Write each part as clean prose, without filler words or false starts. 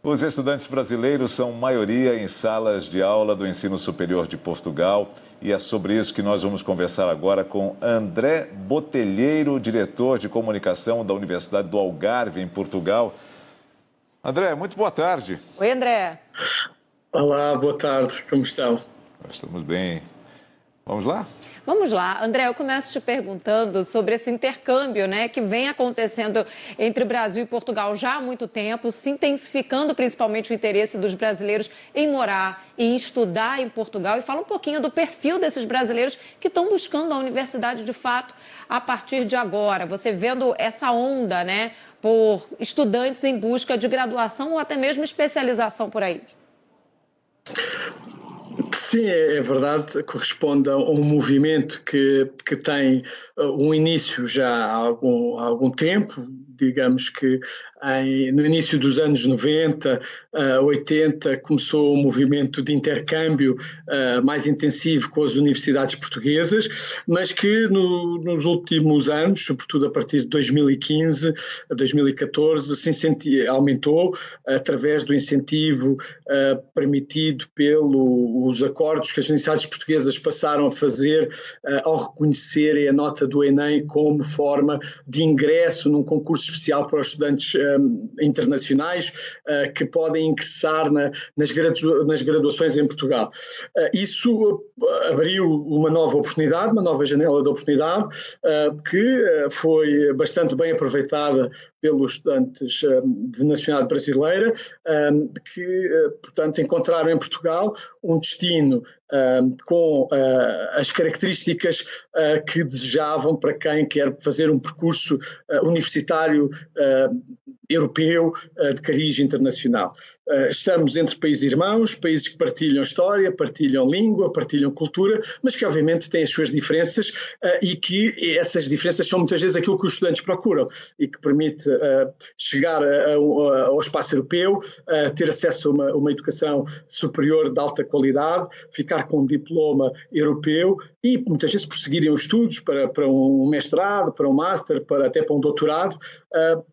Os estudantes brasileiros são maioria em salas de aula do ensino superior de Portugal e é sobre isso que nós vamos conversar agora com André Botelheiro, diretor de comunicação da Universidade do Algarve, em Portugal. André, muito boa tarde. Oi, André. Olá, boa tarde, como estão? Nós estamos bem. Vamos lá? Vamos lá. André, eu começo te perguntando sobre esse intercâmbio, né, que vem acontecendo entre Brasil e Portugal já há muito tempo, se intensificando principalmente o interesse dos brasileiros em morar e em estudar em Portugal. E fala um pouquinho do perfil desses brasileiros que estão buscando a universidade de fato a partir de agora. Você vendo essa onda, né, por estudantes em busca de graduação ou até mesmo especialização por aí. Sim, é verdade, corresponde a um movimento que tem um início já há algum tempo, digamos que no início dos anos 90, 80, começou um movimento de intercâmbio mais intensivo com as universidades portuguesas, mas que nos últimos anos, sobretudo a partir de 2015, 2014, aumentou através do incentivo permitido pelos acordos que as universidades portuguesas passaram a fazer ao reconhecerem a nota do Enem como forma de ingresso num concurso especial para os estudantes internacionais que podem ingressar nas graduações em Portugal. Isso abriu uma nova oportunidade, uma nova janela de oportunidade que foi bastante bem aproveitada pelos estudantes de nacionalidade brasileira que, portanto, encontraram em Portugal um destino com as características que desejavam para quem quer fazer um percurso universitário europeu de cariz internacional. Estamos entre países irmãos, países que partilham história, partilham língua, partilham cultura, mas que obviamente têm as suas diferenças e que essas diferenças são muitas vezes aquilo que os estudantes procuram e que permite chegar ao espaço europeu, ter acesso a uma educação superior de alta qualidade, ficar com um diploma europeu e muitas vezes prosseguirem os estudos para um mestrado, para um master, até para um doutorado.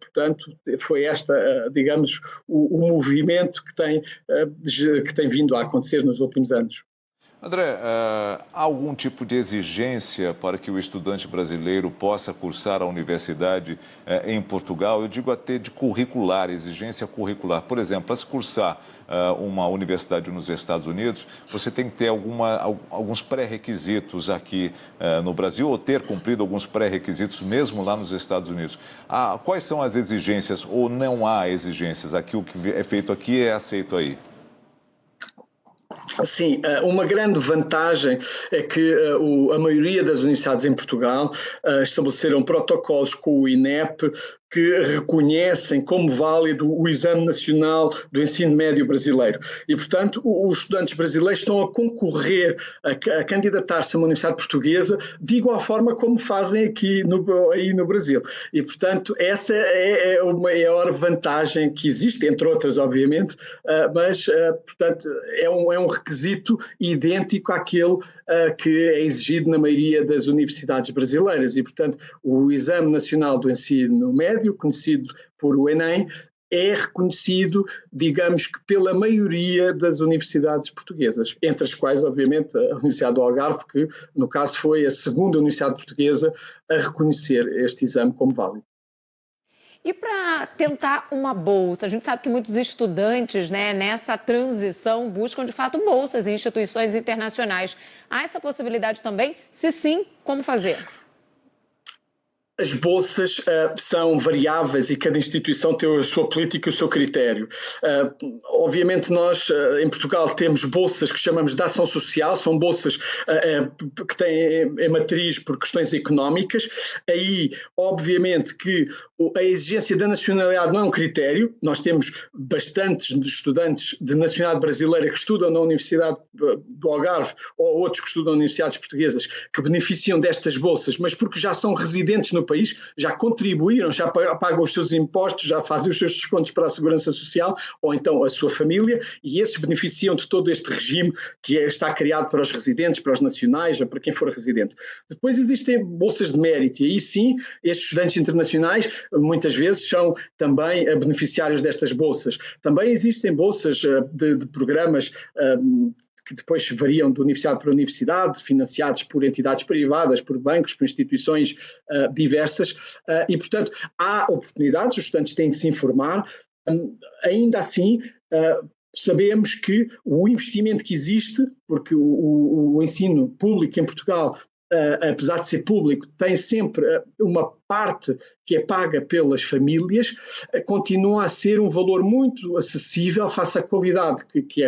Portanto, foi digamos, o movimento que tem vindo a acontecer nos últimos anos. André, há algum tipo de exigência para que o estudante brasileiro possa cursar a universidade em Portugal? Eu digo até de curricular, exigência curricular. Por exemplo, para se cursar uma universidade nos Estados Unidos, você tem que ter alguns pré-requisitos aqui no Brasil ou ter cumprido alguns pré-requisitos mesmo lá nos Estados Unidos. Quais são as exigências ou não há exigências? Aqui o que é feito aqui é aceito aí? Sim, uma grande vantagem é que a maioria das universidades em Portugal estabeleceram protocolos com o INEP que reconhecem como válido o Exame Nacional do Ensino Médio Brasileiro. E, portanto, os estudantes brasileiros estão a concorrer, a candidatar-se a uma universidade portuguesa de igual forma como fazem aí no Brasil. E, portanto, essa é a maior vantagem que existe, entre outras, obviamente, mas, portanto, é um requisito idêntico àquele que é exigido na maioria das universidades brasileiras. E, portanto, o Exame Nacional do Ensino Médio, conhecido por o Enem, é reconhecido, digamos que pela maioria das universidades portuguesas, entre as quais, obviamente, a Universidade do Algarve, que, no caso, foi a segunda universidade portuguesa a reconhecer este exame como válido. E para tentar uma bolsa, a gente sabe que muitos estudantes, né, nessa transição buscam, de fato, bolsas em instituições internacionais. Há essa possibilidade também? Se sim, como fazer? As bolsas são variáveis e cada instituição tem a sua política e o seu critério. Obviamente nós em Portugal temos bolsas que chamamos de ação social, são bolsas que têm a matriz por questões económicas. Aí, obviamente que a exigência da nacionalidade não é um critério. Nós temos bastantes estudantes de nacionalidade brasileira que estudam na Universidade do Algarve ou outros que estudam em universidades portuguesas que beneficiam destas bolsas, mas porque já são residentes no país, já contribuíram, já pagam os seus impostos, já fazem os seus descontos para a Segurança Social, ou então a sua família, e esses beneficiam de todo este regime que está criado para os residentes, para os nacionais, ou para quem for residente. Depois existem bolsas de mérito, e aí sim, estes estudantes internacionais muitas vezes são também beneficiários destas bolsas. Também existem bolsas de programas que depois variam de universidade para universidade, financiados por entidades privadas, por bancos, por instituições diversas, e, portanto, há oportunidades, os estudantes têm que se informar. Ainda assim, sabemos que o investimento que existe, porque o ensino público em Portugal, apesar de ser público, tem sempre uma parte que é paga pelas famílias, continua a ser um valor muito acessível face à qualidade que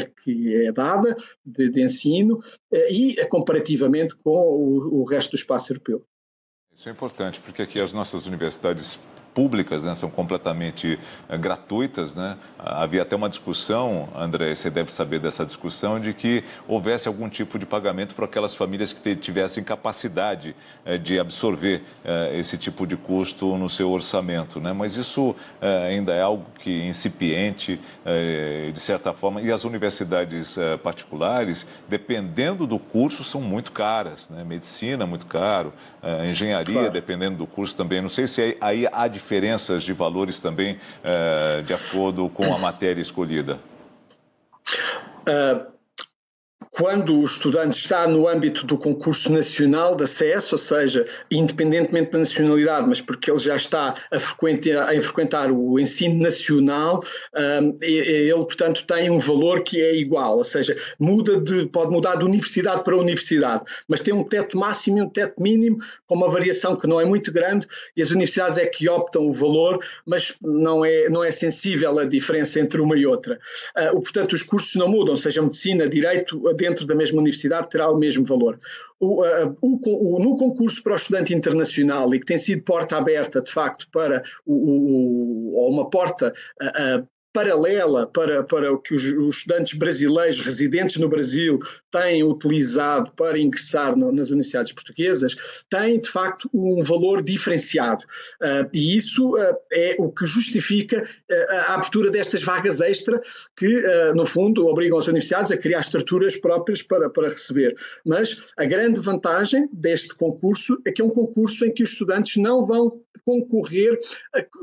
é dada de ensino e comparativamente com o resto do espaço europeu. Isso é importante, porque aqui as nossas universidades públicas, né, são completamente gratuitas, né? Havia até uma discussão, André, você deve saber dessa discussão, de que houvesse algum tipo de pagamento para aquelas famílias que tivessem capacidade de absorver esse tipo de custo no seu orçamento, né? Mas isso ainda é algo que incipiente, de certa forma, e as universidades particulares, dependendo do curso, são muito caras, né? Medicina, muito caro, engenharia, claro, dependendo do curso também. Não sei se aí há diferenças de valores também de acordo com a matéria escolhida. Quando o estudante está no âmbito do concurso nacional de acesso, ou seja, independentemente da nacionalidade, mas porque ele já está a frequentar o ensino nacional, ele, portanto, tem um valor que é igual, ou seja, pode mudar de universidade para universidade, mas tem um teto máximo e um teto mínimo, com uma variação que não é muito grande, e as universidades é que optam o valor, mas não é sensível a diferença entre uma e outra. Portanto, os cursos não mudam, seja medicina, direito, dentro da mesma universidade terá o mesmo valor. No concurso para o estudante internacional, e que tem sido porta aberta, de facto, para uma porta paralela para o que os estudantes brasileiros residentes no Brasil têm utilizado para ingressar nas universidades portuguesas, tem de facto um valor diferenciado, e isso é o que justifica a abertura destas vagas extra que, no fundo, obrigam as universidades a criar estruturas próprias para receber. Mas a grande vantagem deste concurso é que é um concurso em que os estudantes não vão concorrer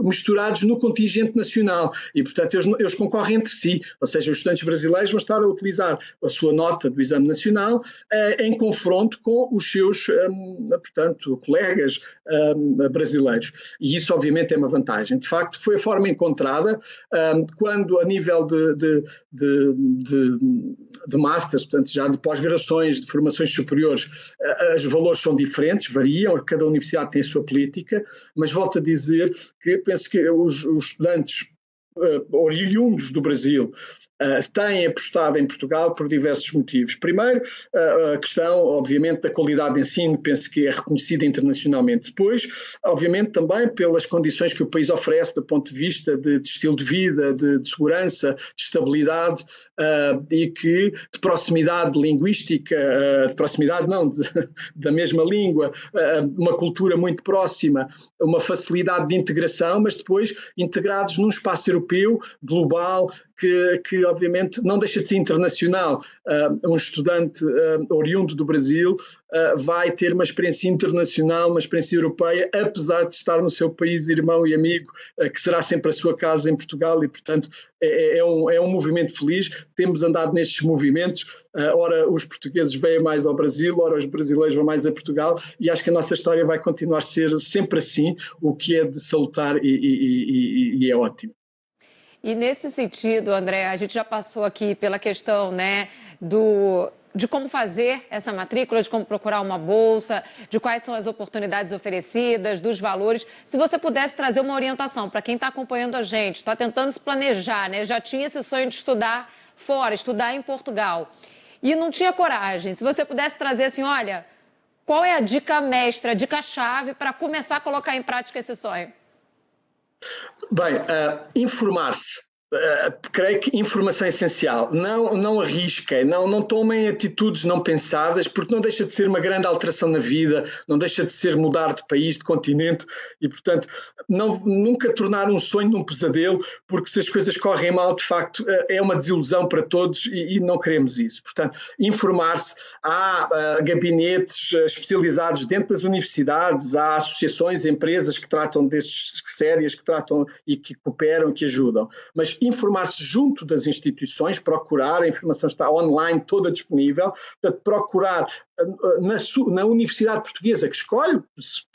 misturados no contingente nacional e, portanto, eles concorrem entre si, ou seja, os estudantes brasileiros vão estar a utilizar a sua nota do exame nacional em confronto com os seus, portanto, colegas brasileiros. E isso, obviamente, é uma vantagem. De facto, foi a forma encontrada quando, a nível de masters, portanto, já de pós-graduações, de formações superiores, os valores são diferentes, variam, cada universidade tem a sua política, mas volto a dizer que penso que os estudantes oriundos do Brasil têm apostado em Portugal por diversos motivos. Primeiro, a questão, obviamente, da qualidade de ensino, penso que é reconhecida internacionalmente. Depois, obviamente, também pelas condições que o país oferece do ponto de vista de estilo de vida, de segurança, de estabilidade e de proximidade linguística, de proximidade não, da mesma língua, uma cultura muito próxima, uma facilidade de integração, mas depois integrados num espaço europeu, global, que obviamente não deixa de ser internacional. Um estudante oriundo do Brasil vai ter uma experiência internacional, uma experiência europeia, apesar de estar no seu país irmão e amigo, que será sempre a sua casa em Portugal e, portanto, é um movimento feliz. Temos andado nestes movimentos, ora os portugueses vêm mais ao Brasil, ora os brasileiros vão mais a Portugal e acho que a nossa história vai continuar a ser sempre assim, o que é de salutar e é ótimo. E nesse sentido, André, a gente já passou aqui pela questão, né, de como fazer essa matrícula, de como procurar uma bolsa, de quais são as oportunidades oferecidas, dos valores. Se você pudesse trazer uma orientação para quem está acompanhando a gente, está tentando se planejar, né, já tinha esse sonho de estudar fora, estudar em Portugal, e não tinha coragem. Se você pudesse trazer assim, olha, qual é a dica mestra, a dica-chave para começar a colocar em prática esse sonho? Bem, informar-se. Creio que informação é essencial. Não arrisquem, não tomem atitudes não pensadas, porque não deixa de ser uma grande alteração na vida, não deixa de ser mudar de país, de continente, e, portanto, nunca tornar um sonho num pesadelo, porque se as coisas correm mal, de facto, é uma desilusão para todos e não queremos isso. Portanto, informar-se. Há gabinetes especializados dentro das universidades, há associações, empresas que tratam destes sérias, que tratam e que cooperam, que ajudam. Mas informar-se junto das instituições, procurar, a informação está online, toda disponível, portanto, procurar na Universidade Portuguesa que escolhe,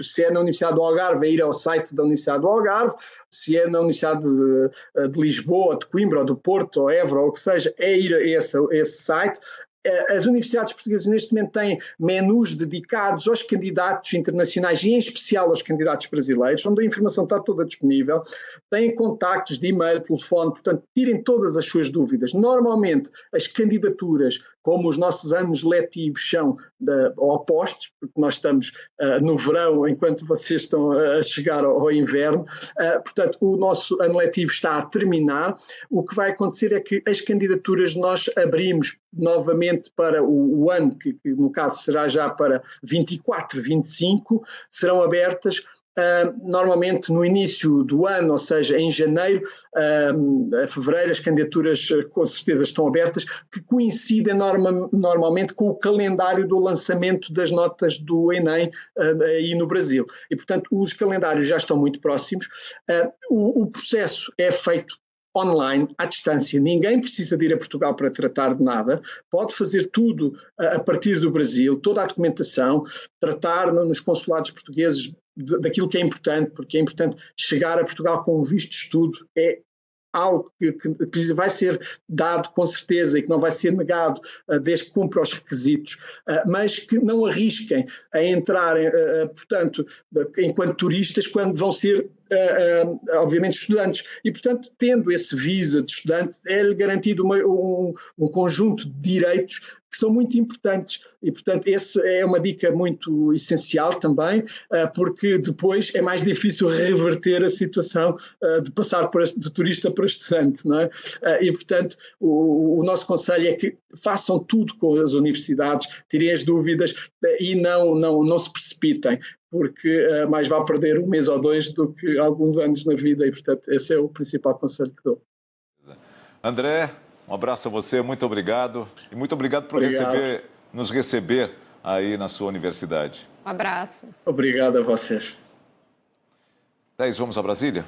se é na Universidade do Algarve, é ir ao site da Universidade do Algarve, se é na Universidade de Lisboa, de Coimbra, ou do Porto, ou Évora, ou o que seja, é ir a esse site. As universidades portuguesas neste momento têm menus dedicados aos candidatos internacionais e em especial aos candidatos brasileiros, onde a informação está toda disponível, têm contactos de e-mail, telefone, portanto tirem todas as suas dúvidas. Normalmente as candidaturas, como os nossos anos letivos são opostos, porque nós estamos no verão enquanto vocês estão a chegar ao inverno, portanto o nosso ano letivo está a terminar. O que vai acontecer é que as candidaturas nós abrimos novamente para o ano, que no caso será já para 24, 25, serão abertas normalmente no início do ano, ou seja, em janeiro, a fevereiro, as candidaturas com certeza estão abertas, que coincidem normalmente com o calendário do lançamento das notas do Enem aí no Brasil. E, portanto, os calendários já estão muito próximos. O processo é feito online, à distância. Ninguém precisa de ir a Portugal para tratar de nada, pode fazer tudo a partir do Brasil, toda a documentação, tratar nos consulados portugueses daquilo que é importante, porque é importante chegar a Portugal com um visto de estudo, é algo que lhe vai ser dado com certeza e que não vai ser negado desde que cumpra os requisitos, mas que não arrisquem a entrar, portanto, enquanto turistas, quando vão ser obviamente estudantes, e portanto tendo esse visa de estudante é-lhe garantido um conjunto de direitos que são muito importantes e portanto essa é uma dica muito essencial também, porque depois é mais difícil reverter a situação de passar de turista para estudante, não é? E portanto o nosso conselho é que façam tudo com as universidades, tirem as dúvidas e não se precipitem, porque mais vale perder um mês ou dois do que alguns anos na vida e, portanto, esse é o principal conselho que dou. André, um abraço a você, muito obrigado. E muito obrigado por nos receber aí na sua universidade. Um abraço. Obrigado a vocês. Vamos a Brasília?